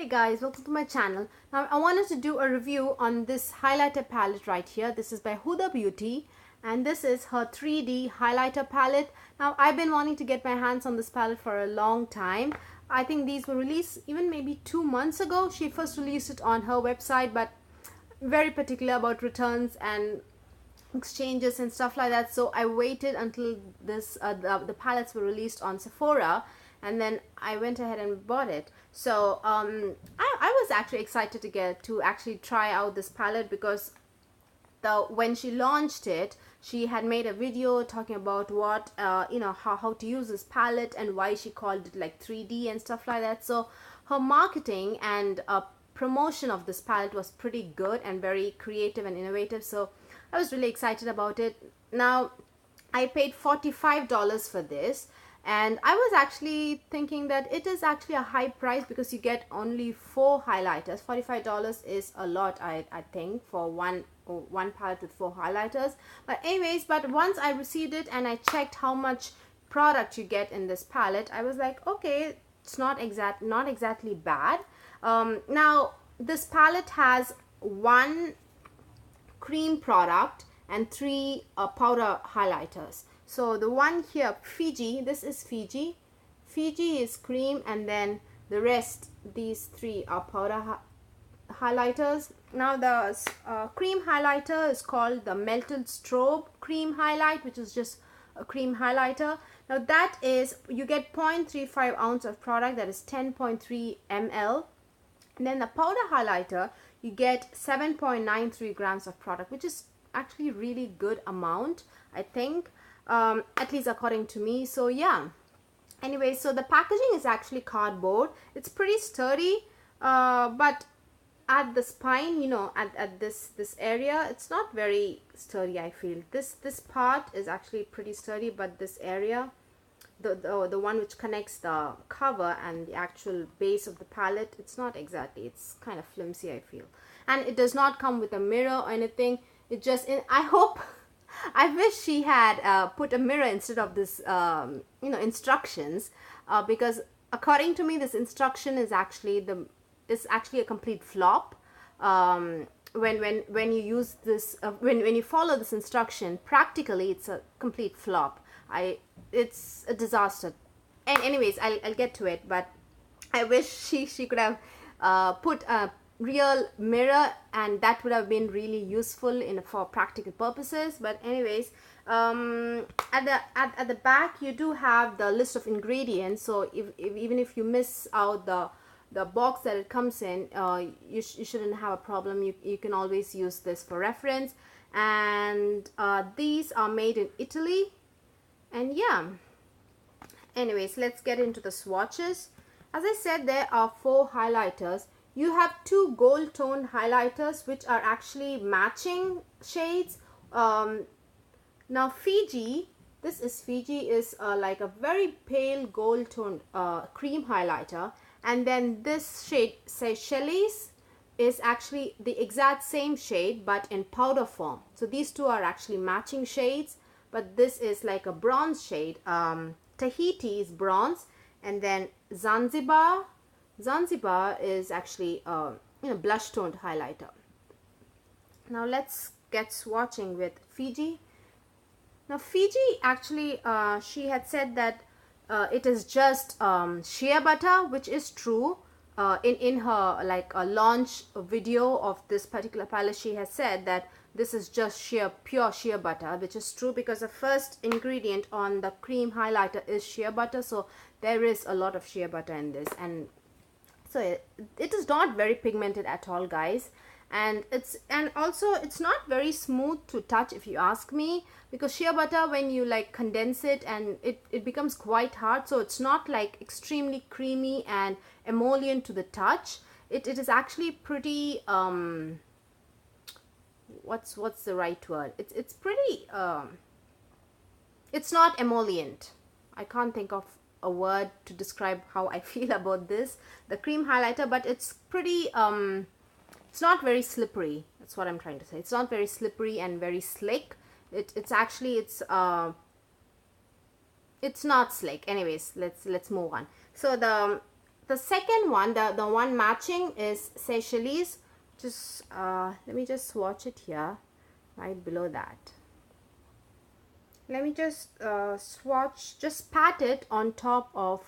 Hey guys, welcome to my channel. Now I wanted to do a review on this highlighter palette right here. This is by Huda Beauty and this is her 3D highlighter palette. Now I've been wanting to get my hands on this palette for a long time. I think these were released even maybe 2 months ago. She first released it on her website, but very particular about returns and exchanges and stuff like that, so I waited until this the palettes were released on Sephora, and then I went ahead and bought it. So I was actually excited to actually try out this palette because when she launched it, she had made a video talking about what how to use this palette and why she called it like 3D and stuff like that. So her marketing and promotion of this palette was pretty good and very creative and innovative, so I was really excited about it. Now I paid $45 for this, and I was actually thinking that it is actually a high price because you get only 4 highlighters. $45 is a lot, I think, for one palette with 4 highlighters. But anyways, but once I received it and I checked how much product you get in this palette, I was like, okay, it's not exactly bad. Now this palette has 1 cream product and 3 powder highlighters. So the one here, Fiji, this is Fiji. Fiji is cream, and then the rest, these 3 are powder highlighters. Now the cream highlighter is called the Melted Strobe Cream Highlight, which is just a cream highlighter. Now that is, you get 0.35 ounce of product, that is 10.3 ml. And then the powder highlighter, you get 7.93 grams of product, which is actually really good amount, I think, at least according to me. So yeah, anyway, so the packaging is actually cardboard. It's pretty sturdy, but at the spine, you know, at this area, it's not very sturdy. I feel this part is actually pretty sturdy, but this area, the one which connects the cover and the actual base of the palette, it's not exactly, it's kind of flimsy, I feel. And it does not come with a mirror or anything. It just, I wish she had put a mirror instead of this instructions, because according to me this instruction is actually a complete flop. When you use this, when you follow this instruction, practically it's a complete flop. It's a disaster. And anyways, I'll get to it, but I wish she could have put a real mirror, and that would have been really useful for practical purposes. But anyways, at the back you do have the list of ingredients, so even if you miss out the box that it comes in, you shouldn't have a problem. You can always use this for reference. And these are made in Italy. And yeah, anyways, let's get into the swatches. As I said, there are 4 highlighters. You have 2 gold tone highlighters which are actually matching shades. Now Fiji, this is Fiji, is like a very pale gold tone cream highlighter, and then this shade, Seychelles, is actually the exact same shade but in powder form. So these 2 are actually matching shades, but this is like a bronze shade. Tahiti is bronze, and then Zanzibar is actually blush toned highlighter. Now let's get swatching with Fiji. Now Fiji, actually she had said that it is just shea butter, which is true. In her like a launch video of this particular palette, she has said that this is just pure shea butter, which is true because the first ingredient on the cream highlighter is shea butter, so there is a lot of shea butter in this. And so it is not very pigmented at all, guys, and also it's not very smooth to touch, if you ask me, because shea butter, when you like condense it, and it becomes quite hard, so it's not like extremely creamy and emollient to the touch. It is actually pretty what's the right word, it's pretty it's not emollient. I can't think of a word to describe how I feel about the cream highlighter, but it's pretty it's not very slippery. That's what I'm trying to say. It's not very slippery and very slick. It's not slick. Anyways, let's move on. So the the second one, the one matching, is Seychelles. Just let me just swatch it here, right below that. Let me just swatch, just pat it on top of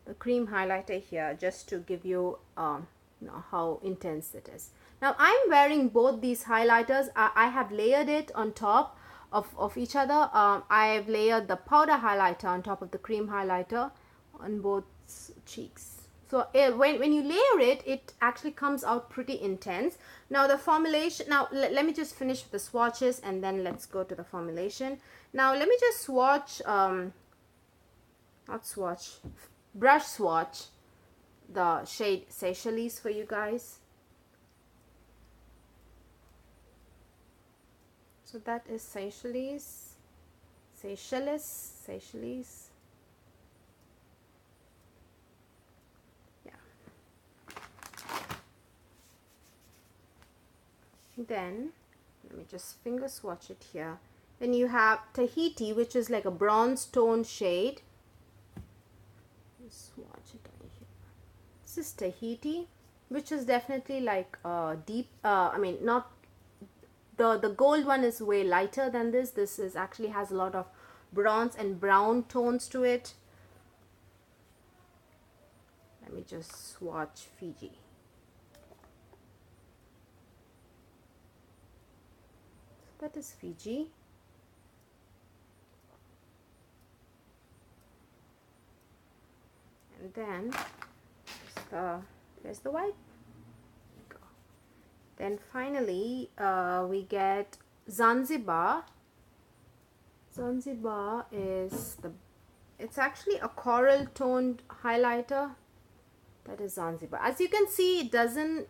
the cream highlighter here, just to give you, you know, how intense it is. Now I'm wearing both these highlighters. I have layered it on top of each other. I have layered the powder highlighter on top of the cream highlighter on both cheeks. So when you layer it, it actually comes out pretty intense. Now the formulation, now let me just finish with the swatches and then let's go to the formulation. Now let me just swatch, not swatch, brush swatch the shade Seychelles for you guys. So that is Seychelles. Then let me just finger swatch it here. Then you have Tahiti, which is like a bronze tone shade. Swatch it on here. This is Tahiti, which is definitely like deep, I mean, not the gold one is way lighter than this. This is actually has a lot of bronze and brown tones to it. Let me just swatch Fiji. That is Fiji. And then there's the white. Then finally we get Zanzibar. Zanzibar is it's actually a coral toned highlighter. That is Zanzibar. As you can see, it doesn't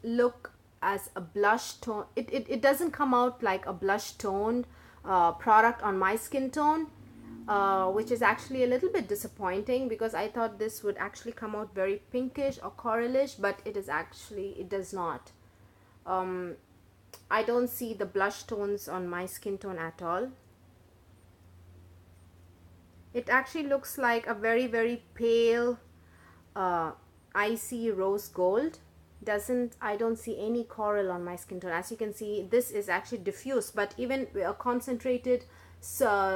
look as a blush tone. It doesn't come out like a blush toned product on my skin tone, which is actually a little bit disappointing, because I thought this would actually come out very pinkish or coralish, but it does not. I don't see the blush tones on my skin tone at all. It actually looks like a very, very pale icy rose gold. I don't see any coral on my skin tone. As you can see, this is actually diffuse, but even a concentrated swatch,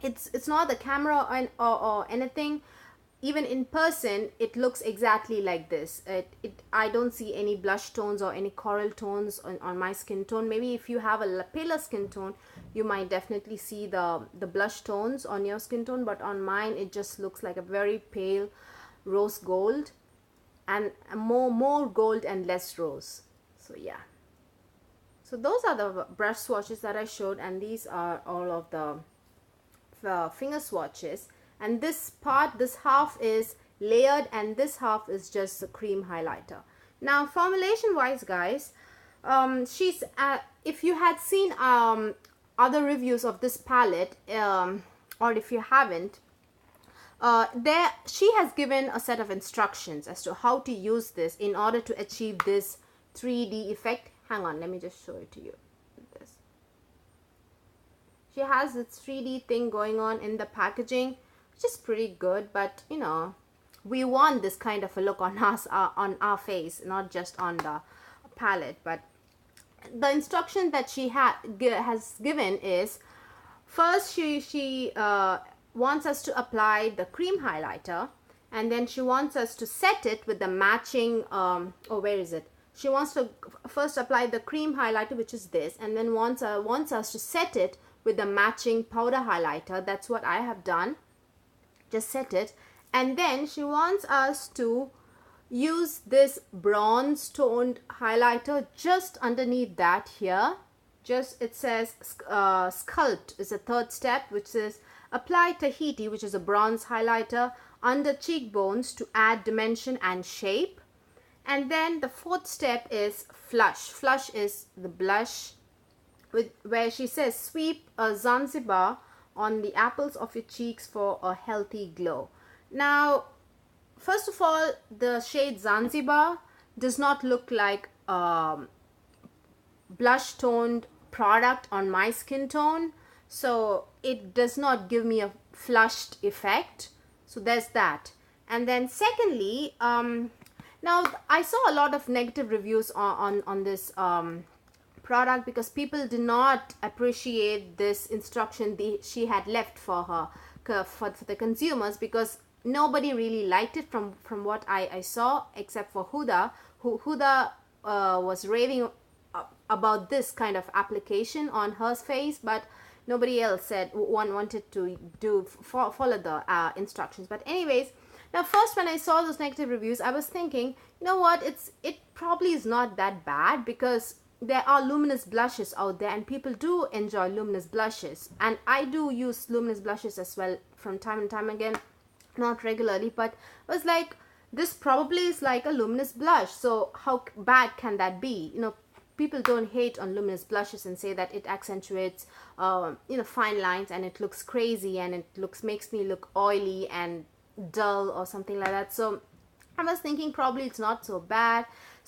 it's not the camera or anything. Even in person, it looks exactly like this. I don't see any blush tones or any coral tones on my skin tone. Maybe if you have a paler skin tone, you might definitely see the blush tones on your skin tone, but on mine it just looks like a very pale rose gold, and more gold and less rose. So yeah, so those are the brush swatches that I showed, and these are all of the finger swatches. And this half is layered, and this half is just the cream highlighter. Now formulation wise, guys, she's if you had seen other reviews of this palette, or if you haven't, she has given a set of instructions as to how to use this in order to achieve this 3D effect. Hang on, let me just show it to you. This, she has this 3D thing going on in the packaging, which is pretty good, but you know, we want this kind of a look on us, on our face, not just on the palette. But the instruction that she has given is, first she wants us to apply the cream highlighter, and then she wants us to set it with the matching where is it? She wants to first apply the cream highlighter, which is this, and then wants us to set it with the matching powder highlighter. That's what I have done. Just set it, and then she wants us to use this bronze toned highlighter just underneath that here. Just, it says sculpt is a third step, which is apply Tahiti, which is a bronze highlighter, under cheekbones to add dimension and shape. And then the fourth step is flush. Flush is the blush, where she says sweep a Zanzibar on the apples of your cheeks for a healthy glow. Now, first of all, the shade Zanzibar does not look like blush toned product on my skin tone, so it does not give me flushed effect. So there's that. And then secondly, now I saw a lot of negative reviews on this product because people did not appreciate this instruction she had left for her, for the consumers, because nobody really liked it from what I saw, except for Huda. Huda was raving about this kind of application on her face, but nobody else said wanted to follow the instructions. But anyways, now first when I saw those negative reviews, I was thinking, you know what, it probably is not that bad, because there are luminous blushes out there and people do enjoy luminous blushes, and I do use luminous blushes as well from time and time again, not regularly, but I was like, this probably is like a luminous blush, so how bad can that be? You know, people don't hate on luminous blushes and say that it accentuates you know, fine lines and it looks crazy and it makes me look oily and dull or something like that. So I was thinking probably it's not so bad.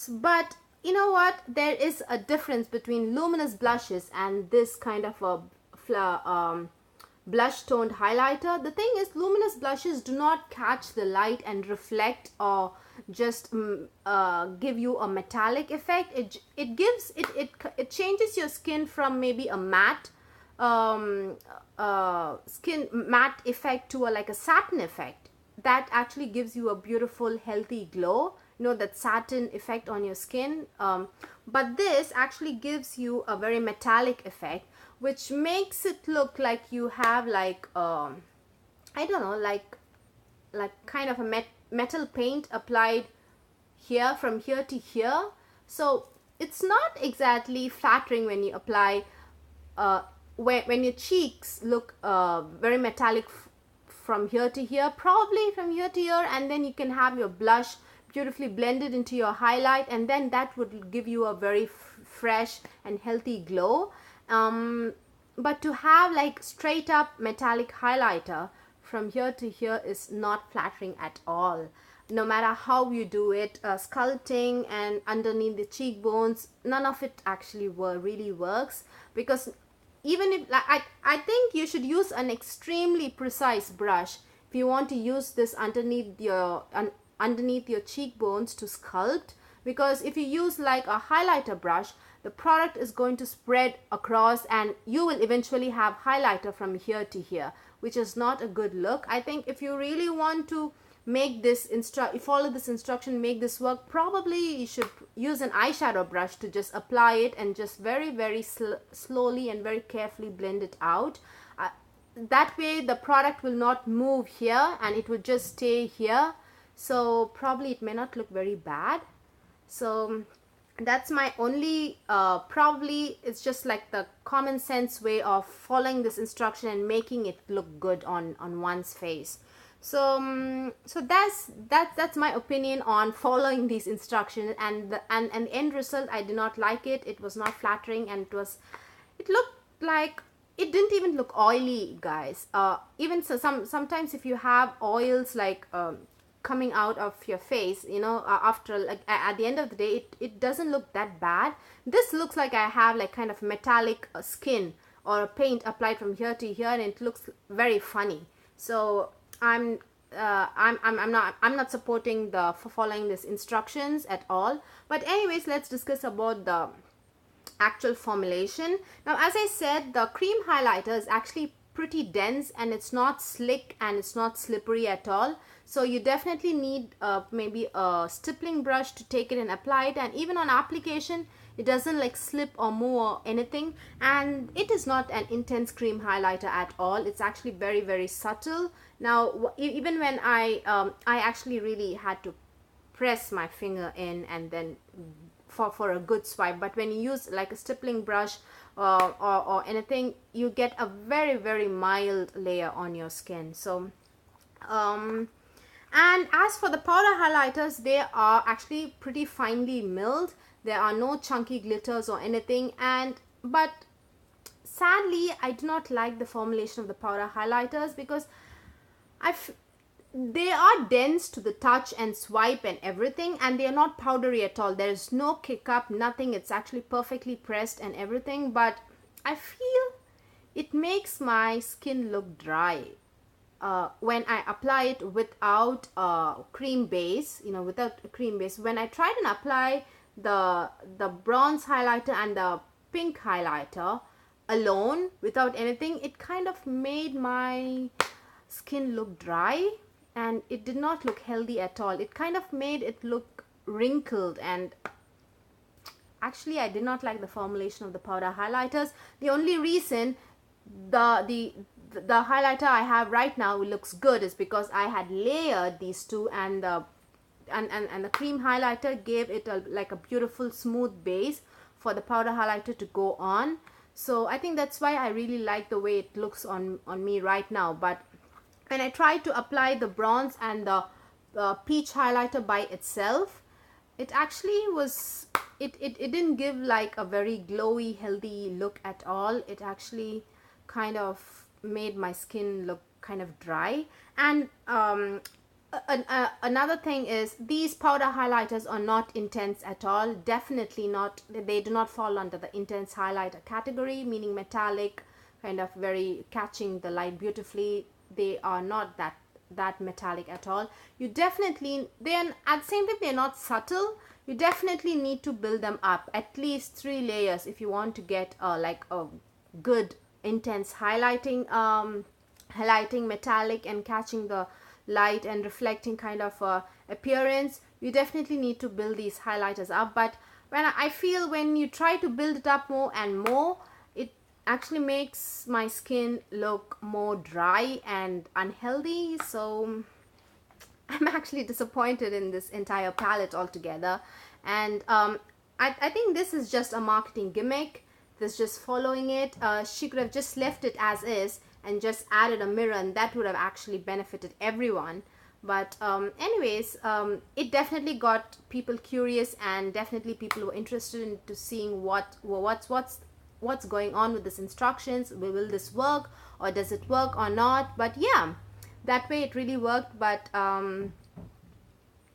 But you know what, there is a difference between luminous blushes and this kind of a blush toned highlighter. The thing is, luminous blushes do not catch the light and reflect or just give you a metallic effect. It changes your skin from maybe a matte skin matte effect to like a satin effect. That actually gives you a beautiful healthy glow, you know, that satin effect on your skin. But this actually gives you a very metallic effect, which makes it look like you have like I don't know, like kind of a metal paint applied here, from here to here. So it's not exactly flattering when you apply when your cheeks look very metallic from here to here, probably from here to here, and then you can have your blush beautifully blended into your highlight, and then that would give you a very fresh and healthy glow. But to have like straight up metallic highlighter from here to here is not flattering at all. No matter how you do it, sculpting and underneath the cheekbones, none of it actually really works, because even if I think you should use an extremely precise brush if you want to use this underneath your cheekbones to sculpt, because if you use like a highlighter brush, the product is going to spread across and you will eventually have highlighter from here to here, which is not a good look. I think if you really want to make this follow this instruction, make this work, probably you should use an eyeshadow brush to just apply it and just very slowly and very carefully blend it out. That way the product will not move here and it would just stay here, so probably it may not look very bad. So that's my only probably it's just like the common sense way of following this instruction and making it look good on one's face. So that's my opinion on following these instructions, and the end result, I did not like it. It was not flattering, and it looked like it didn't even look oily, guys. Even so, sometimes if you have oils like coming out of your face, you know, after like at the end of the day, it doesn't look that bad. This looks like I have like kind of metallic skin or a paint applied from here to here, and it looks very funny. So I'm not supporting following these instructions at all. But anyways, let's discuss about the actual formulation. Now, as I said, the cream highlighter is actually pretty dense and it's not slick and it's not slippery at all. So you definitely need maybe a stippling brush to take it and apply it, and even on application it doesn't like slip or move or anything, and it is not an intense cream highlighter at all. It's actually very subtle. Now even when I actually really had to press my finger in and then for a good swipe, but when you use like a stippling brush or anything, you get a very mild layer on your skin. So and as for the powder highlighters, they are actually pretty finely milled. There are no chunky glitters or anything, but sadly I do not like the formulation of the powder highlighters, because they are dense to the touch and swipe and everything, and they are not powdery at all. There is no kick up, nothing. It's actually perfectly pressed and everything, but I feel it makes my skin look dry. when I apply it without a cream base, without a cream base, when I tried and apply the bronze highlighter and the pink highlighter alone without anything, it kind of made my skin look dry, and it did not look healthy at all. It kind of made it look wrinkled, and actually I did not like the formulation of the powder highlighters. The only reason the highlighter I have right now looks good is because I had layered these two, and the cream highlighter gave it like a beautiful smooth base for the powder highlighter to go on. So I think that's why I really like the way it looks on me right now. But when I tried to apply the bronze and the peach highlighter by itself, it actually was, it didn't give like a very glowy healthy look at all. It actually kind of made my skin look kind of dry. And another thing is, these powder highlighters are not intense at all. Definitely not. They do not fall under the intense highlighter category, meaning metallic, kind of very catching the light beautifully. They are not that metallic at all. You definitely, then at the same time, they're not subtle. You definitely need to build them up, at least 3 layers if you want to get like a good intense highlighting metallic and catching the light and reflecting kind of appearance. You definitely need to build these highlighters up. But when I feel when you try to build it up more and more, it actually makes my skin look more dry and unhealthy. So I'm actually disappointed in this entire palette altogether. And I think this is just a marketing gimmick. This just following it. She could have just left it as is and just added a mirror, and that would have actually benefited everyone. But anyways, it definitely got people curious, and definitely people were interested into seeing what's going on with this instructions. Will this work, or does it work or not? But yeah, that way it really worked. But even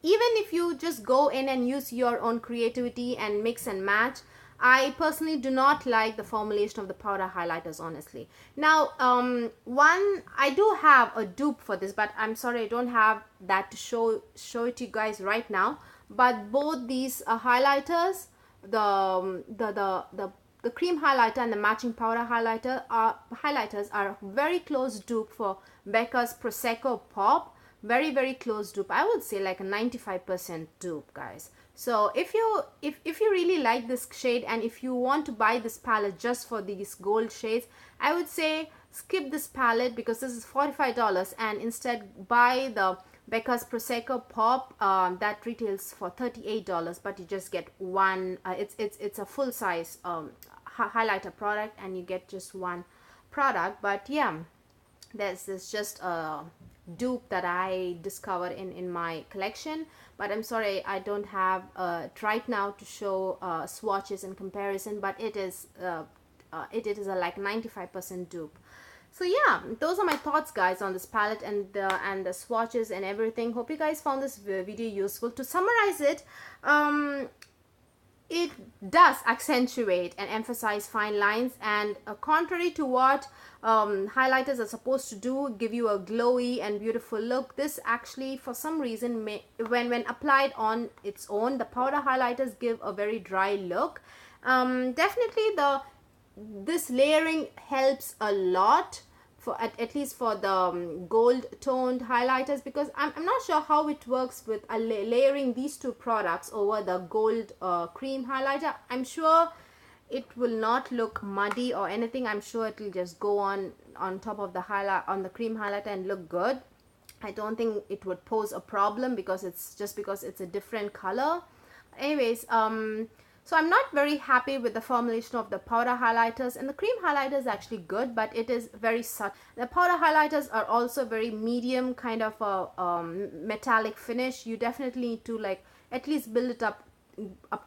if you just go in and use your own creativity and mix and match, I personally do not like the formulation of the powder highlighters, honestly. Now, I do have a dupe for this, but I'm sorry I don't have that to show it to you guys right now. But both these highlighters, the cream highlighter and the matching powder highlighters are very close dupe for Becca's Prosecco Pop. Very, very close dupe. I would say like a 95% dupe, guys. So if you really like this shade, and if you want to buy this palette just for these gold shades, I would say skip this palette, because this is $45, and instead buy the Becca's Prosecco Pop that retails for $38, but you just get one. It's a full size highlighter product, and you get just one product. But yeah, this is just a dupe that I discovered in my collection. But I'm sorry I don't have it right now to show swatches in comparison, but it is a like 95% dupe. So yeah, those are my thoughts, guys, on this palette and the swatches and everything. Hope you guys found this video useful. To summarize it, it does accentuate and emphasize fine lines, and contrary to what highlighters are supposed to do, give you a glowy and beautiful look, this actually for some reason when applied on its own, the powder highlighters give a very dry look. Definitely this layering helps a lot, for at least for the gold toned highlighters, because I'm not sure how it works with layering these two products over the gold cream highlighter. I'm sure it will not look muddy or anything. I'm sure it will just go on top of the the cream highlighter and look good. I don't think it would pose a problem, because it's a different color. Anyways, so I'm not very happy with the formulation of the powder highlighters, and the cream highlighter is actually good, but it is very subtle. The powder highlighters are also very medium, kind of a metallic finish. You definitely need to like at least build it up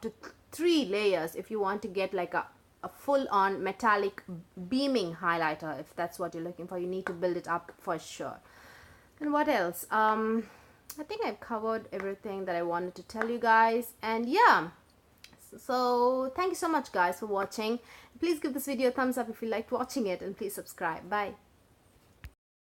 to 3 layers if you want to get like a full-on metallic beaming highlighter. If that's what you're looking for, you need to build it up for sure. And what else? I think I've covered everything that I wanted to tell you guys. And yeah, so thank you so much, guys, for watching. Please give this video a thumbs up if you liked watching it, and please subscribe. Bye.